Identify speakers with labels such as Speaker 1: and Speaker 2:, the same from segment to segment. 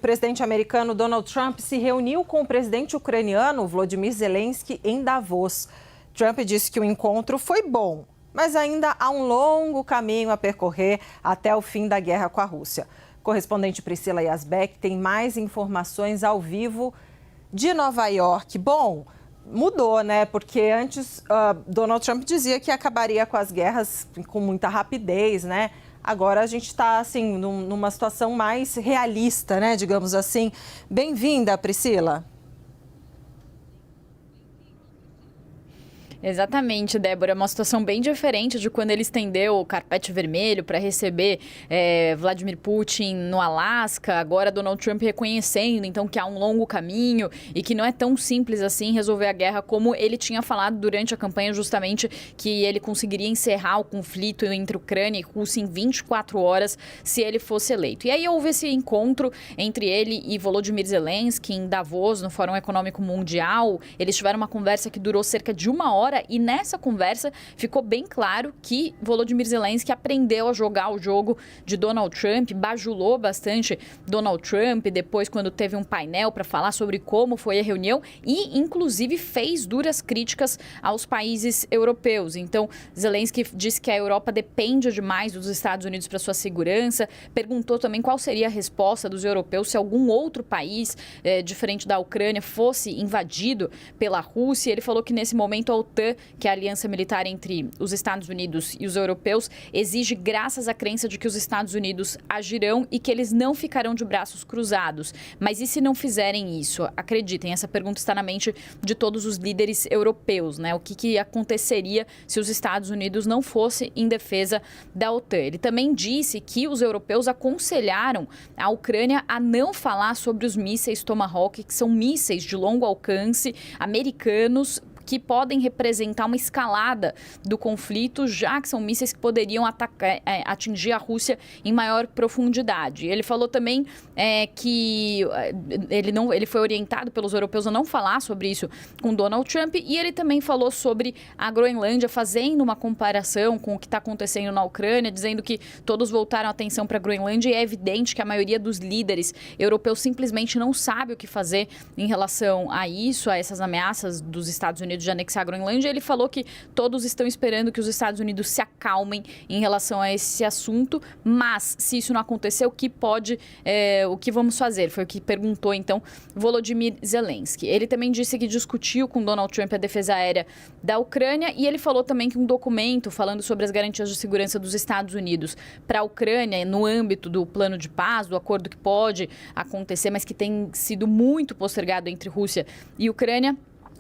Speaker 1: O presidente americano Donald Trump se reuniu com o presidente ucraniano Volodymyr Zelensky em Davos. Trump disse que o encontro foi bom, mas ainda há um longo caminho a percorrer até o fim da guerra com a Rússia. Correspondente Priscila Yazbek tem mais informações ao vivo de Nova York. Bom, mudou, né? Porque antes Donald Trump dizia que acabaria com as guerras com muita rapidez, né? Agora a gente está, assim, numa situação mais realista, né? Digamos assim. Bem-vinda, Priscila.
Speaker 2: Exatamente, Débora. É uma situação bem diferente de quando ele estendeu o carpete vermelho para receber Vladimir Putin no Alasca. Agora Donald Trump reconhecendo, então, que há um longo caminho e que não é tão simples assim resolver a guerra como ele tinha falado durante a campanha, justamente que ele conseguiria encerrar o conflito entre Ucrânia e Rússia em 24 horas se ele fosse eleito. E aí houve esse encontro entre ele e Volodymyr Zelensky em Davos, no Fórum Econômico Mundial. Eles tiveram uma conversa que durou cerca de 1 hora. E nessa conversa ficou bem claro que Volodymyr Zelensky aprendeu a jogar o jogo de Donald Trump, bajulou bastante Donald Trump, depois quando teve um painel para falar sobre como foi a reunião e, inclusive, fez duras críticas aos países europeus. Então, Zelensky disse que a Europa depende demais dos Estados Unidos para sua segurança, perguntou também qual seria a resposta dos europeus se algum outro país, diferente da Ucrânia, fosse invadido pela Rússia. Ele falou que nesse momento a OTAN, que é a aliança militar entre os Estados Unidos e os europeus, exige graças à crença de que os Estados Unidos agirão e que eles não ficarão de braços cruzados. Mas e se não fizerem isso? Acreditem, essa pergunta está na mente de todos os líderes europeus, né? O que aconteceria se os Estados Unidos não fossem em defesa da OTAN? Ele também disse que os europeus aconselharam a Ucrânia a não falar sobre os mísseis Tomahawk, que são mísseis de longo alcance americanos, que podem representar uma escalada do conflito, já que são mísseis que poderiam atingir a Rússia em maior profundidade. Ele falou também que ele foi orientado pelos europeus a não falar sobre isso com Donald Trump, e ele também falou sobre a Groenlândia, fazendo uma comparação com o que está acontecendo na Ucrânia, dizendo que todos voltaram a atenção para a Groenlândia e é evidente que a maioria dos líderes europeus simplesmente não sabe o que fazer em relação a isso, a essas ameaças dos Estados Unidos de anexar a Groenlândia. Ele falou que todos estão esperando que os Estados Unidos se acalmem em relação a esse assunto, mas se isso não acontecer, o que vamos fazer? Foi o que perguntou, então, Volodymyr Zelensky. Ele também disse que discutiu com Donald Trump a defesa aérea da Ucrânia e ele falou também que um documento falando sobre as garantias de segurança dos Estados Unidos para a Ucrânia, no âmbito do plano de paz, do acordo que pode acontecer, mas que tem sido muito postergado entre Rússia e Ucrânia,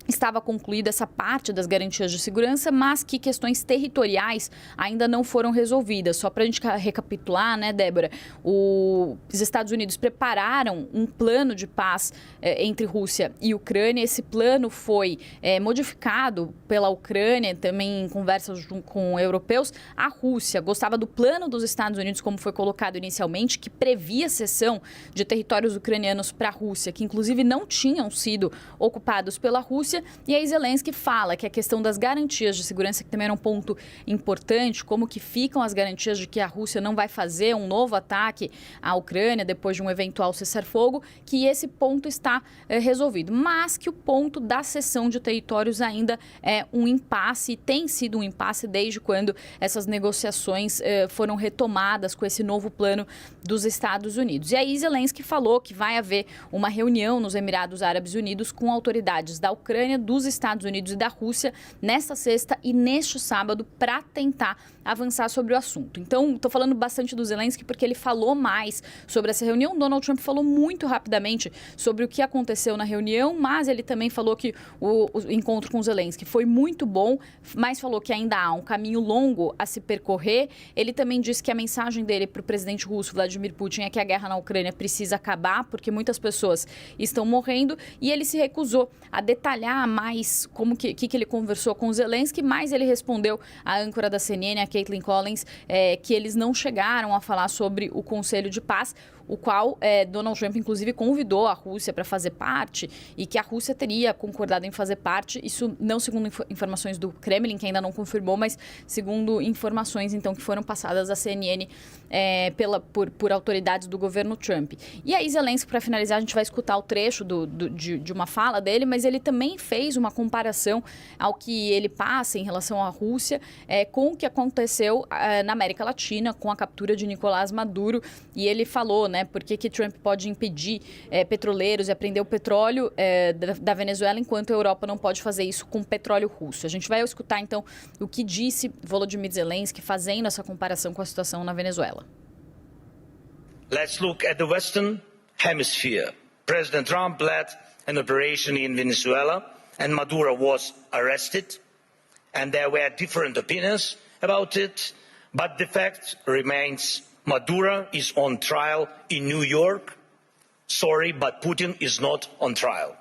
Speaker 2: estava concluída essa parte das garantias de segurança, mas que questões territoriais ainda não foram resolvidas. Só para a gente recapitular, né, Débora? Os Estados Unidos prepararam um plano de paz entre Rússia e Ucrânia. Esse plano foi modificado pela Ucrânia, também em conversas com europeus. A Rússia gostava do plano dos Estados Unidos, como foi colocado inicialmente, que previa cessão de territórios ucranianos para a Rússia, que inclusive não tinham sido ocupados pela Rússia. E aí Zelensky fala que a questão das garantias de segurança, que também era um ponto importante, como que ficam as garantias de que a Rússia não vai fazer um novo ataque à Ucrânia depois de um eventual cessar-fogo, que esse ponto está resolvido. Mas que o ponto da cessão de territórios ainda é um impasse, e tem sido um impasse desde quando essas negociações foram retomadas com esse novo plano dos Estados Unidos. E aí Zelensky falou que vai haver uma reunião nos Emirados Árabes Unidos com autoridades da Ucrânia, dos Estados Unidos e da Rússia nesta sexta e neste sábado para tentar avançar sobre o assunto. Então, estou falando bastante do Zelensky porque ele falou mais sobre essa reunião. Donald Trump falou muito rapidamente sobre o que aconteceu na reunião, mas ele também falou que o encontro com o Zelensky foi muito bom, mas falou que ainda há um caminho longo a se percorrer. Ele também disse que a mensagem dele para o presidente russo, Vladimir Putin, é que a guerra na Ucrânia precisa acabar porque muitas pessoas estão morrendo, e ele se recusou a detalhar mais como que ele conversou com o Zelensky, mas ele respondeu à âncora da CNN, a Caitlin Collins, que eles não chegaram a falar sobre o Conselho de Paz. o qual Donald Trump, inclusive, convidou a Rússia para fazer parte e que a Rússia teria concordado em fazer parte. Isso não segundo informações do Kremlin, que ainda não confirmou, mas segundo informações, então, que foram passadas à CNN por autoridades do governo Trump. E aí, Zelensky, para finalizar, a gente vai escutar o trecho de uma fala dele, mas ele também fez uma comparação ao que ele passa em relação à Rússia com o que aconteceu na América Latina, com a captura de Nicolás Maduro. E ele falou, né, por que Trump pode impedir petroleiros e apreender o petróleo da Venezuela, enquanto a Europa não pode fazer isso com petróleo russo. A gente vai escutar, então, o que disse Volodymyr Zelensky fazendo essa comparação com a situação na Venezuela.
Speaker 3: Let's look at the Western Hemisphere. President Trump led an operation in Venezuela and Maduro was arrested. And there were different opinions about it. But the fact remains, Maduro is on trial in New York. Sorry, but Putin is not on trial.